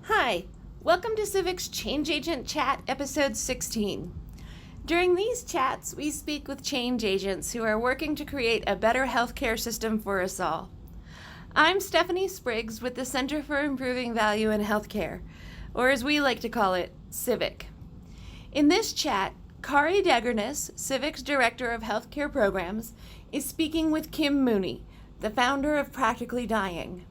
Hi, welcome to CIVHC's Change Agent Chat, episode 16. During these chats, we speak with change agents who are working to create a better healthcare system for us all. I'm Stephanie Spriggs with the Center for Improving Value in Healthcare, or as we like to call it, CIVHC. In this chat, Kari Degerness, CIVHC's Director of Healthcare Programs, is speaking with Kim Mooney, the founder of Practically Dying.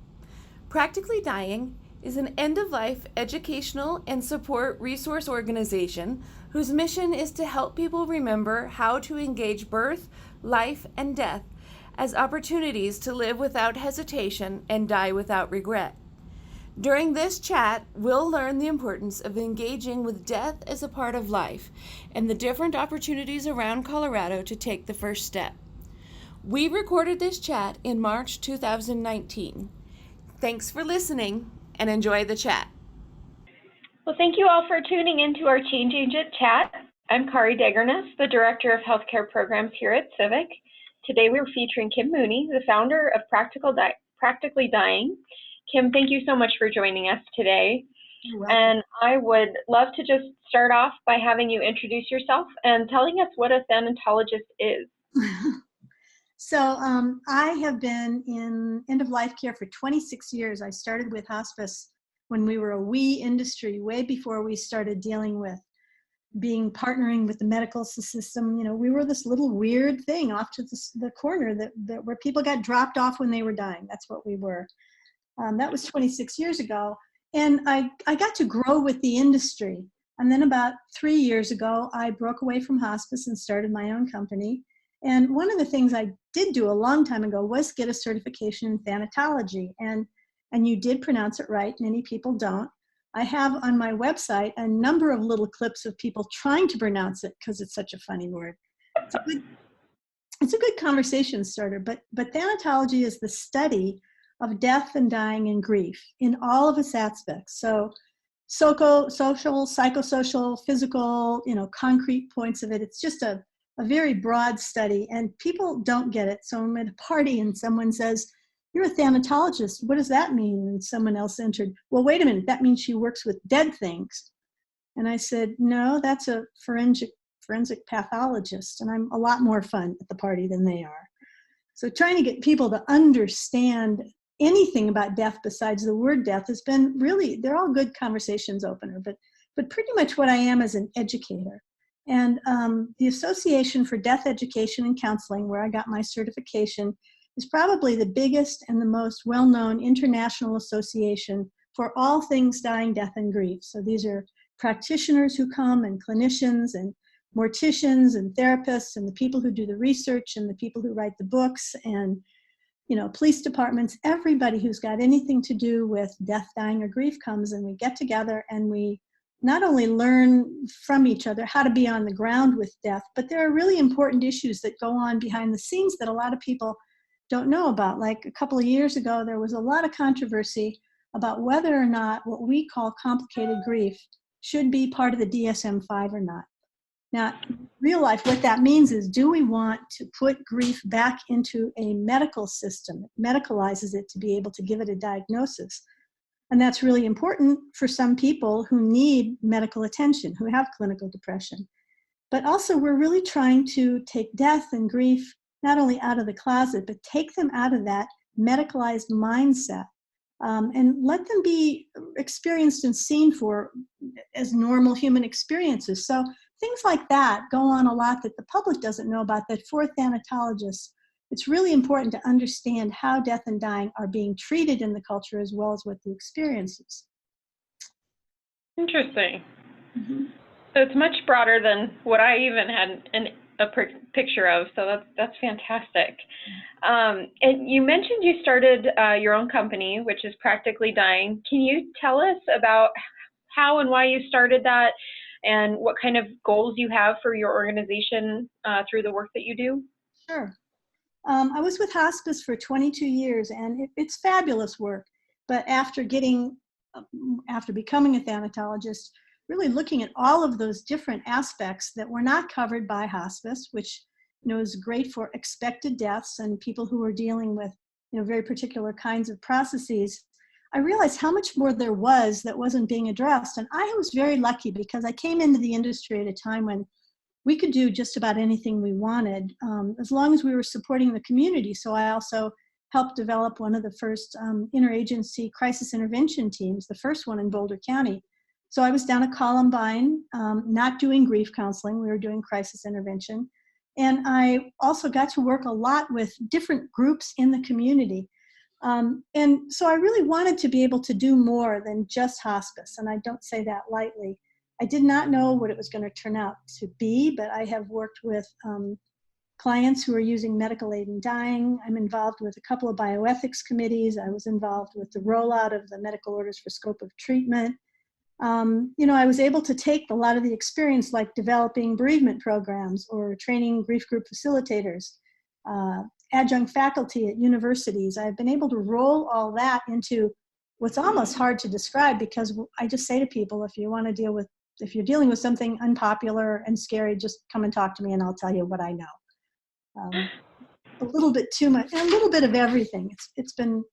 Practically Dying is an end-of-life educational and support resource organization whose mission is to help people remember how to engage birth, life, and death as opportunities to live without hesitation and die without regret. During this chat, we'll learn the importance of engaging with death as a part of life and the different opportunities around Colorado to take the first step. We recorded this chat in March 2019. Thanks for listening and enjoy the chat. Well, thank you all for tuning into our Change Agent Chat. I'm Kari Degerness, the Director of Healthcare Programs here at CIVHC. Today we're featuring Kim Mooney, the founder of Practically Dying. Kim, thank you so much for joining us today. You're welcome. And I would love to just start off by having you introduce yourself and telling us what a thanatologist is. So I have been in end-of-life care for 26 years. I started with hospice when we were a we industry, way before we started dealing with partnering with the medical system. You know, we were this little weird thing off to the corner that where people got dropped off when they were dying. That's what we were. That was 26 years ago. And I got to grow with the industry. And then about 3 years ago, I broke away from hospice and started my own company. And one of the things I did do a long time ago was get a certification in thanatology. And you did pronounce it right. Many people don't. I have on my website a number of little clips of people trying to pronounce it because it's such a funny word. It's a good conversation starter, but thanatology is the study of death and dying and grief in all of its aspects. So social, psychosocial, physical, concrete points of it. It's just a very broad study, and people don't get it. So I'm at a party and someone says, "You're a thanatologist. What does that mean?" And someone else entered, "Well, wait a minute, that means she works with dead things." And I said, "No, that's a forensic pathologist, and I'm a lot more fun at the party than they are." So trying to get people to understand anything about death besides the word death has been really, they're all good conversations opener, but pretty much what I am as an educator. And the Association for Death Education and Counseling, where I got my certification, is probably the biggest and the most well-known international association for all things dying, death, and grief. So these are practitioners who come, and clinicians and morticians and therapists and the people who do the research and the people who write the books and police departments. Everybody who's got anything to do with death, dying, or grief comes, and we get together and we not only learn from each other how to be on the ground with death, but there are really important issues that go on behind the scenes that a lot of people don't know about. Like a couple of years ago, there was a lot of controversy about whether or not what we call complicated grief should be part of the DSM-5 or not. Now, in real life, what that means is, do we want to put grief back into a medical system that medicalizes it to be able to give it a diagnosis? And that's really important for some people who need medical attention, who have clinical depression. But also, we're really trying to take death and grief not only out of the closet, but take them out of that medicalized mindset and let them be experienced and seen for as normal human experiences. So things like that go on a lot that the public doesn't know about, that for thanatologists, it's really important to understand how death and dying are being treated in the culture as well as what the experience is. Interesting. Mm-hmm. So it's much broader than what I even had a picture of, so that's fantastic. And you mentioned you started your own company, which is Practically Dying. Can you tell us about how and why you started that and what kind of goals you have for your organization through the work that you do? Sure. I was with hospice for 22 years, and it's fabulous work. But after becoming a thanatologist, really looking at all of those different aspects that were not covered by hospice, which is great for expected deaths and people who are dealing with very particular kinds of processes, I realized how much more there was that wasn't being addressed. And I was very lucky because I came into the industry at a time when we could do just about anything we wanted, as long as we were supporting the community. So I also helped develop one of the first interagency crisis intervention teams, the first one in Boulder County. So I was down at Columbine, not doing grief counseling, we were doing crisis intervention. And I also got to work a lot with different groups in the community. And so I really wanted to be able to do more than just hospice, and I don't say that lightly. I did not know what it was going to turn out to be, but I have worked with clients who are using medical aid in dying. I'm involved with a couple of bioethics committees. I was involved with the rollout of the medical orders for scope of treatment. I was able to take a lot of the experience, like developing bereavement programs or training grief group facilitators, adjunct faculty at universities. I've been able to roll all that into what's almost hard to describe, because I just say to people, if you're dealing with something unpopular and scary, just come and talk to me and I'll tell you what I know. A little bit too much, a little bit of everything. It's been,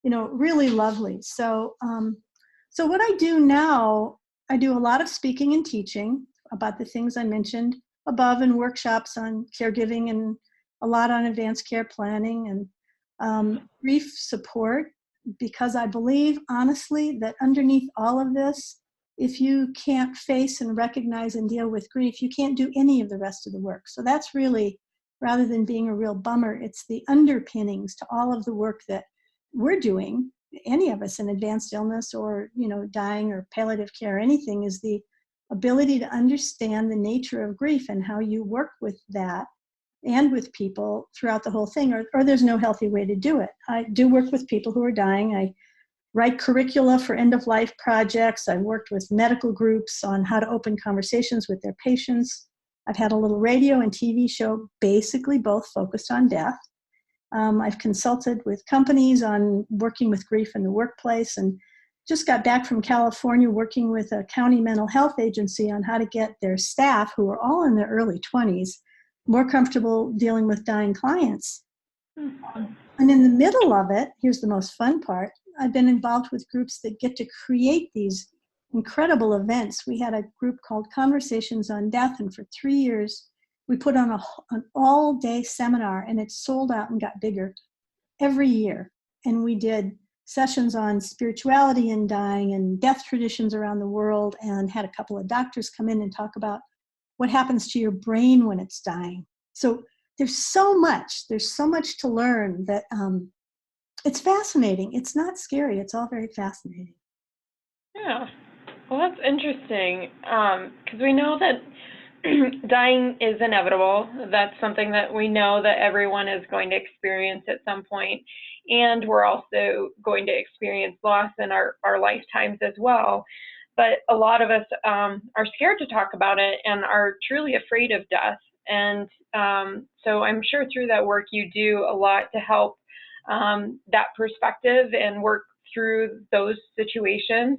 really lovely. So what I do now, I do a lot of speaking and teaching about the things I mentioned above, and workshops on caregiving, and a lot on advanced care planning and grief support, because I believe honestly that underneath all of this, if you can't face and recognize and deal with grief, you can't do any of the rest of the work. So that's really, rather than being a real bummer, it's the underpinnings to all of the work that we're doing, any of us in advanced illness or, dying or palliative care, anything, is the ability to understand the nature of grief and how you work with that and with people throughout the whole thing, or there's no healthy way to do it. I do work with people who are dying. I write curricula for end-of-life projects. I've worked with medical groups on how to open conversations with their patients. I've had a little radio and TV show, basically both focused on death. I've consulted with companies on working with grief in the workplace, and just got back from California working with a county mental health agency on how to get their staff, who are all in their early 20s, more comfortable dealing with dying clients. And in the middle of it, here's the most fun part, I've been involved with groups that get to create these incredible events. We had a group called Conversations on Death, and for 3 years, we put on an all-day seminar, and it sold out and got bigger every year. And we did sessions on spirituality and dying and death traditions around the world, and had a couple of doctors come in and talk about what happens to your brain when it's dying. So there's so much to learn that it's fascinating. It's not scary. It's all very fascinating. Yeah. Well, that's interesting, because we know that dying is inevitable. That's something that we know that everyone is going to experience at some point, and we're also going to experience loss in our lifetimes as well. But a lot of us are scared to talk about it and are truly afraid of death. And so I'm sure through that work you do a lot to help that perspective and work through those situations.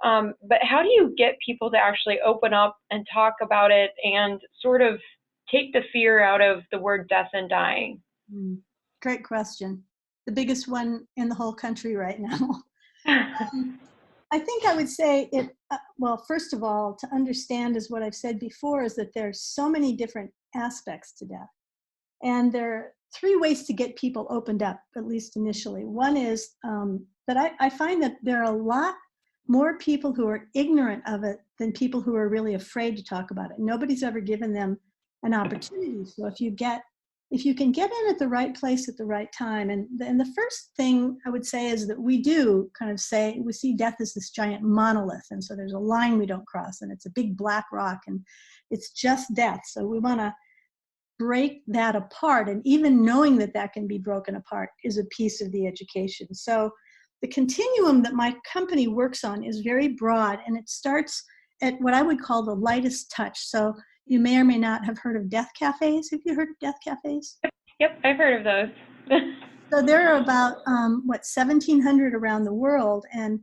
But how do you get people to actually open up and talk about it and sort of take the fear out of the word death and dying? Great question. The biggest one in the whole country right now. I think I would say it, well, first of all, to understand is what I've said before, is that there's so many different aspects to death. And there are 3 ways to get people opened up, at least initially. One is that I find that there are a lot more people who are ignorant of it than people who are really afraid to talk about it. Nobody's ever given them an opportunity. So if you can get in at the right place at the right time, and the first thing I would say is that we do kind of say, we see death as this giant monolith, and so there's a line we don't cross, and it's a big black rock, and it's just death. So we want to break that apart, and even knowing that that can be broken apart is a piece of the education. So the continuum that my company works on is very broad, and it starts at what I would call the lightest touch. So you may or may not have heard of death cafes. Have you heard of death cafes? Yep, I've heard of those. So there are about, 1,700 around the world, and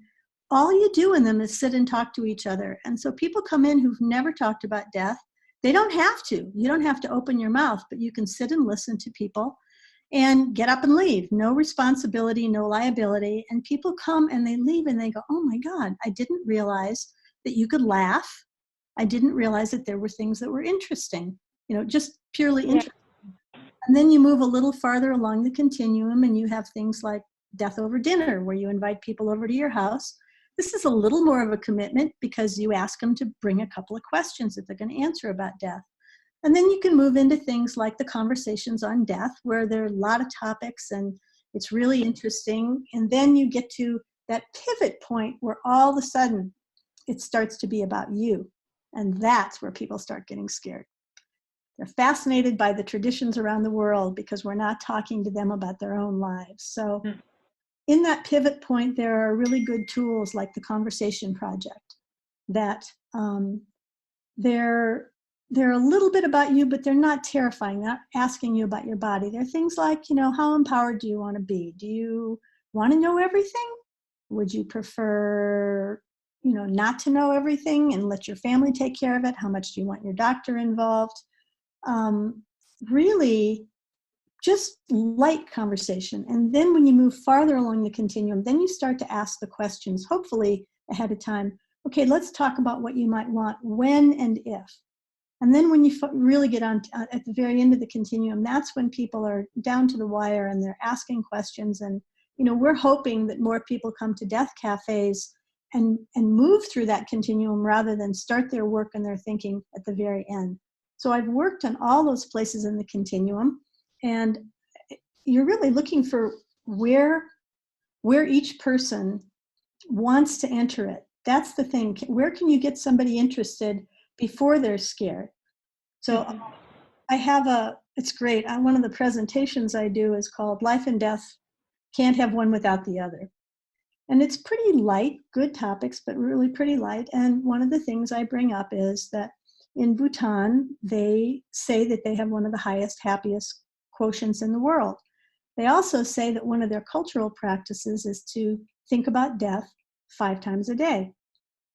all you do in them is sit and talk to each other. And so people come in who've never talked about death. They don't have to. You don't have to open your mouth, but you can sit and listen to people. and get up and leave. No responsibility, no liability. And people come and they leave and they go, oh my God, I didn't realize that you could laugh. I didn't realize that there were things that were interesting, just purely interesting. And then you move a little farther along the continuum and you have things like death over dinner, where you invite people over to your house. This is a little more of a commitment because you ask them to bring a couple of questions that they're going to answer about death. And then you can move into things like the conversations on death, where there are a lot of topics and it's really interesting. And then you get to that pivot point where all of a sudden it starts to be about you. And that's where people start getting scared. They're fascinated by the traditions around the world because we're not talking to them about their own lives. So in that pivot point, there are really good tools like the Conversation Project that they're a little bit about you, but they're not terrifying. They're not asking you about your body. They're things like, how empowered do you want to be? Do you want to know everything? Would you prefer, not to know everything and let your family take care of it? How much do you want your doctor involved? Really just light conversation. And then when you move farther along the continuum, then you start to ask the questions, hopefully ahead of time. Okay, let's talk about what you might want, when and if. And then when you really get on at the very end of the continuum, that's when people are down to the wire and they're asking questions. And, we're hoping that more people come to death cafes and move through that continuum rather than start their work and their thinking at the very end. So I've worked on all those places in the continuum, and you're really looking for where each person wants to enter it. That's the thing. Where can you get somebody interested before they're scared? So I have it's great. One of the presentations I do is called Life and Death Can't Have One Without the Other. And it's pretty light, good topics, but really pretty light. And one of the things I bring up is that in Bhutan, they say that they have one of the highest, happiest quotients in the world. They also say that one of their cultural practices is to think about death 5 times a day.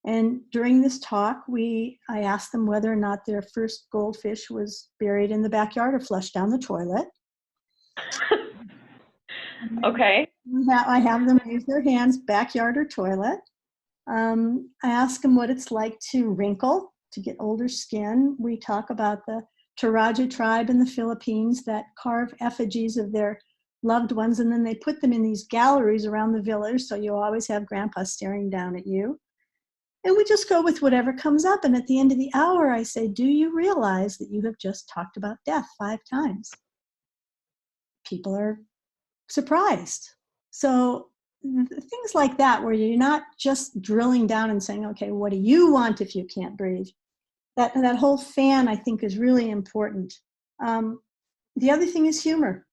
And during this talk, I asked them whether or not their first goldfish was buried in the backyard or flushed down the toilet. Okay. I have them raise their hands, backyard or toilet. I ask them what it's like to wrinkle, to get older skin. We talk about the Toraja tribe in the Philippines that carve effigies of their loved ones, and then they put them in these galleries around the village, so you always have grandpa staring down at you. And we just go with whatever comes up. And at the end of the hour, I say, do you realize that you have just talked about death 5 times? People are surprised. So things like that, where you're not just drilling down and saying, okay, what do you want if you can't breathe? That whole fan, I think, is really important. The other thing is humor.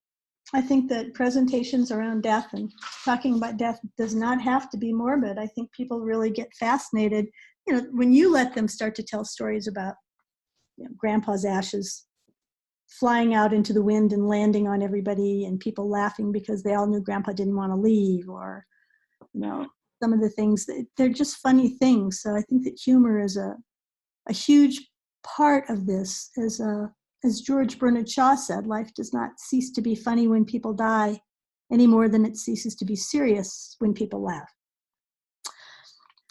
I think that presentations around death and talking about death does not have to be morbid. I think people really get fascinated, when you let them start to tell stories about grandpa's ashes flying out into the wind and landing on everybody and people laughing because they all knew grandpa didn't want to leave, or, some of the things, they're just funny things. So I think that humor is a huge part of this. As George Bernard Shaw said, life does not cease to be funny when people die any more than it ceases to be serious when people laugh.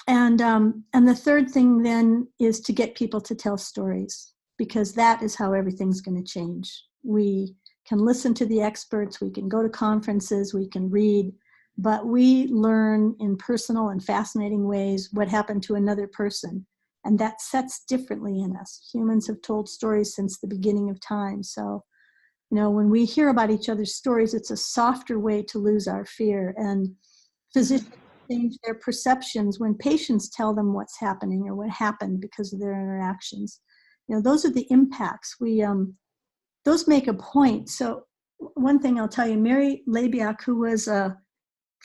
And the third thing then is to get people to tell stories, because that is how everything's going to change. We can listen to the experts, we can go to conferences, we can read, but we learn in personal and fascinating ways what happened to another person. And that sets differently in us. Humans have told stories since the beginning of time. So, when we hear about each other's stories, it's a softer way to lose our fear. And physicians change their perceptions when patients tell them what's happening or what happened because of their interactions. Those are the impacts. Those make a point. So one thing I'll tell you, Mary Labiak, who was ED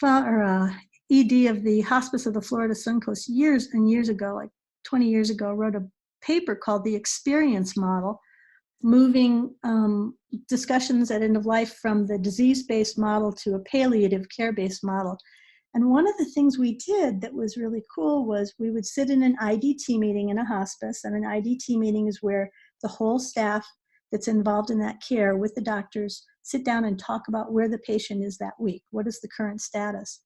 of the Hospice of the Florida Suncoast years and years ago, like 20 years ago, wrote a paper called The Experience Model, moving discussions at end of life from the disease-based model to a palliative care-based model. And one of the things we did that was really cool was we would sit in an IDT meeting in a hospice, and an IDT meeting is where the whole staff that's involved in that care with the doctors sit down and talk about where the patient is that week. What is the current status?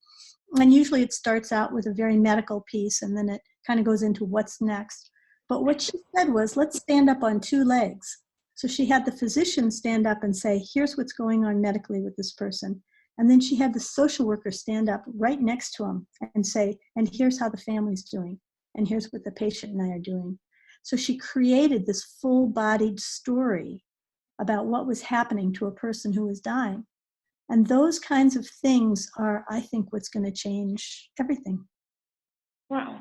And usually it starts out with a very medical piece, and then it kind of goes into what's next. But what she said was, let's stand up on two legs. So she had the physician stand up and say, here's what's going on medically with this person. And then she had the social worker stand up right next to him and say, and here's how the family's doing. And here's what the patient and I are doing. So she created this full-bodied story about what was happening to a person who was dying. And those kinds of things are, I think, what's going to change everything. Wow.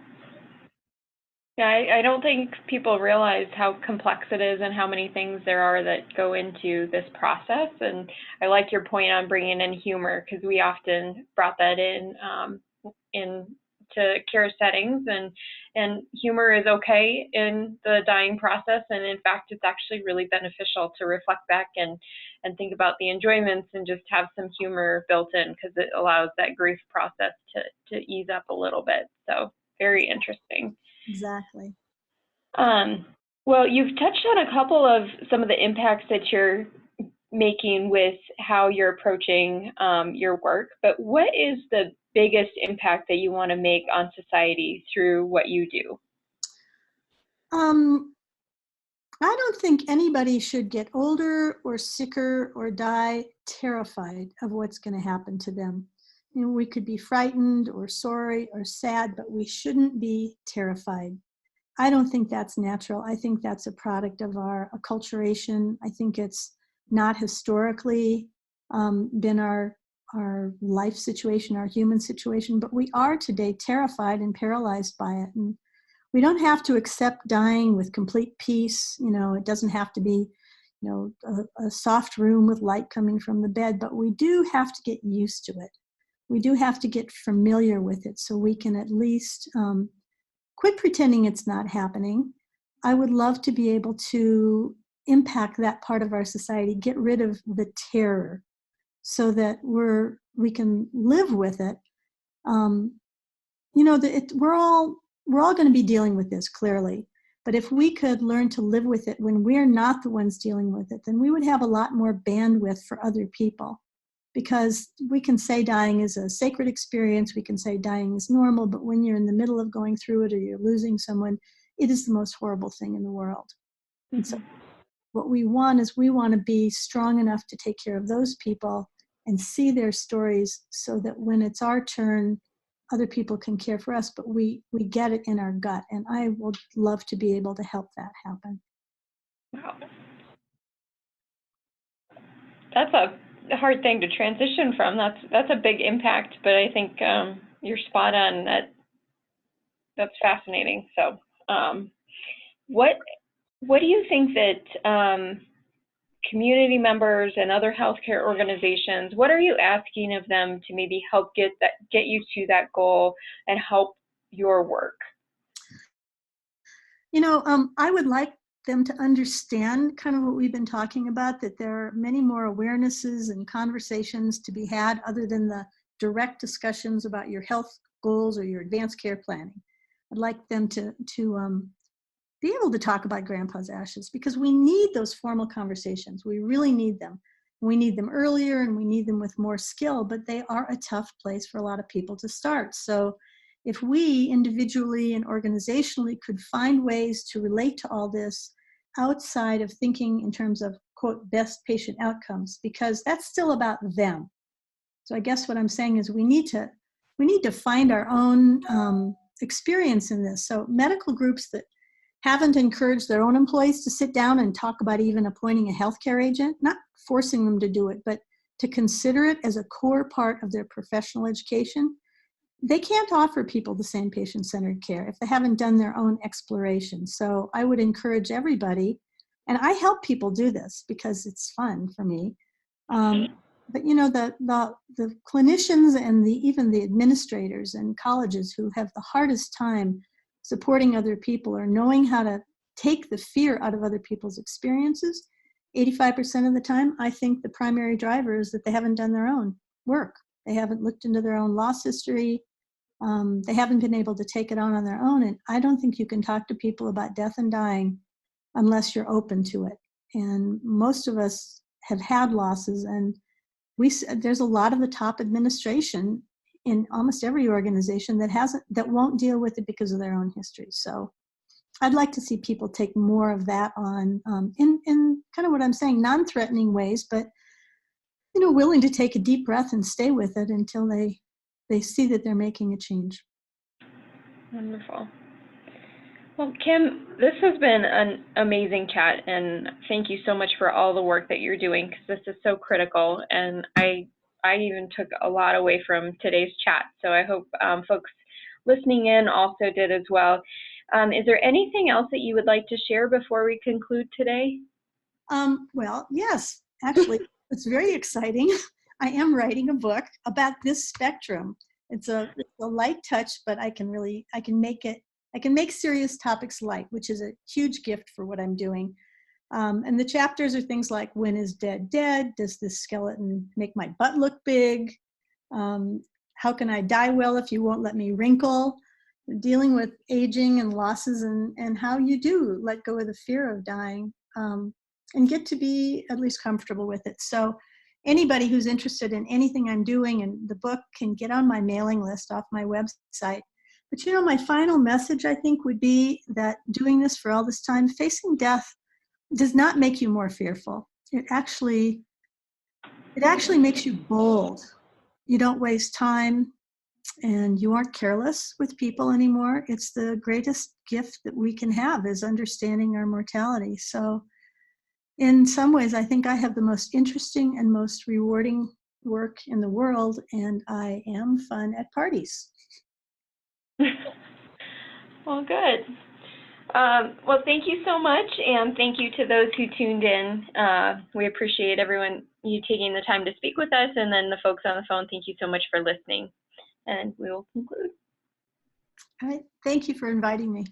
Yeah, I don't think people realize how complex it is and how many things there are that go into this process. And I like your point on bringing in humor, because we often brought that in to care settings, and humor is okay in the dying process. And in fact, it's actually really beneficial to reflect back and think about the enjoyments and just have some humor built in, because it allows that grief process to ease up a little bit. So very interesting. Exactly. Well, you've touched on a couple of some of the impacts that you're making with how you're approaching your work, but what is the biggest impact that you want to make on society through what you do? I don't think anybody should get older or sicker or die terrified of what's going to happen to them. You know, we could be frightened or sorry or sad, but we shouldn't be terrified. I don't think that's natural. I think that's a product of our acculturation. I think it's not historically been our life situation, our human situation, but we are today terrified and paralyzed by it. And we don't have to accept dying with complete peace. You know, it doesn't have to be, you know, a soft room with light coming from the bed, but we do have to get used to it. We do have to get familiar with it so we can at least quit pretending it's not happening. I would love to be able to impact that part of our society, get rid of the terror so that we can live with it. You know, we're all going to be dealing with this, clearly. But if we could learn to live with it when we're not the ones dealing with it, then we would have a lot more bandwidth for other people. Because we can say dying is a sacred experience, we can say dying is normal, but when you're in the middle of going through it or you're losing someone, it is the most horrible thing in the world. Mm-hmm. And so what we want is we want to be strong enough to take care of those people and see their stories so that when it's our turn, other people can care for us, but we get it in our gut. And I would love to be able to help that happen. Wow. That's a hard thing to transition from. That's a big impact, but I think you're spot on. That's fascinating. So what do you think that community members and other healthcare organizations, what are you asking of them to maybe help get you to that goal and help your work? You know, I would like them to understand kind of what we've been talking about, that there are many more awarenesses and conversations to be had other than the direct discussions about your health goals or your advanced care planning. I'd like them to be able to talk about grandpa's ashes, because we need those formal conversations. We really need them. We need them earlier and we need them with more skill, but they are a tough place for a lot of people to start. So if we individually and organizationally could find ways to relate to all this outside of thinking in terms of, quote, best patient outcomes, because that's still about them. So I guess what I'm saying is we need to find our own experience in this. So medical groups that haven't encouraged their own employees to sit down and talk about even appointing a healthcare agent, not forcing them to do it, but to consider it as a core part of their professional education, they can't offer people the same patient-centered care if they haven't done their own exploration. So I would encourage everybody, and I help people do this because it's fun for me. But you know, the clinicians and even the administrators and colleges who have the hardest time supporting other people or knowing how to take the fear out of other people's experiences, 85% of the time, I think the primary driver is that they haven't done their own work. They haven't looked into their own loss history. They haven't been able to take it on their own. And I don't think you can talk to people about death and dying unless you're open to it. And most of us have had losses, and there's a lot of the top administration in almost every organization that won't deal with it because of their own history. So I'd like to see people take more of that on in kind of what I'm saying, non-threatening ways, but willing to take a deep breath and stay with it until they see that they're making a change. Wonderful. Well, Kim, this has been an amazing chat, and thank you so much for all the work that you're doing, because this is so critical, and I even took a lot away from today's chat, so I hope folks listening in also did as well. Is there anything else that you would like to share before we conclude today? Well, yes, actually, it's very exciting. I am writing a book about this spectrum. It's a light touch, but I can make serious topics light, which is a huge gift for what I'm doing. And the chapters are things like, when is dead dead? Does this skeleton make my butt look big? How can I die well if you won't let me wrinkle? Dealing with aging and losses, and how you do let go of the fear of dying, and get to be at least comfortable with it. So anybody who's interested in anything I'm doing and the book can get on my mailing list off my website. But my final message, I think, would be that doing this for all this time, facing death does not make you more fearful. It actually makes you bold. You don't waste time, and you aren't careless with people anymore. It's the greatest gift that we can have, is understanding our mortality. So in some ways, I think I have the most interesting and most rewarding work in the world, and I am fun at parties. Well, good. Well, thank you so much, and thank you to those who tuned in. We appreciate you taking the time to speak with us, and then the folks on the phone, thank you so much for listening. And we will conclude. All right. Thank you for inviting me.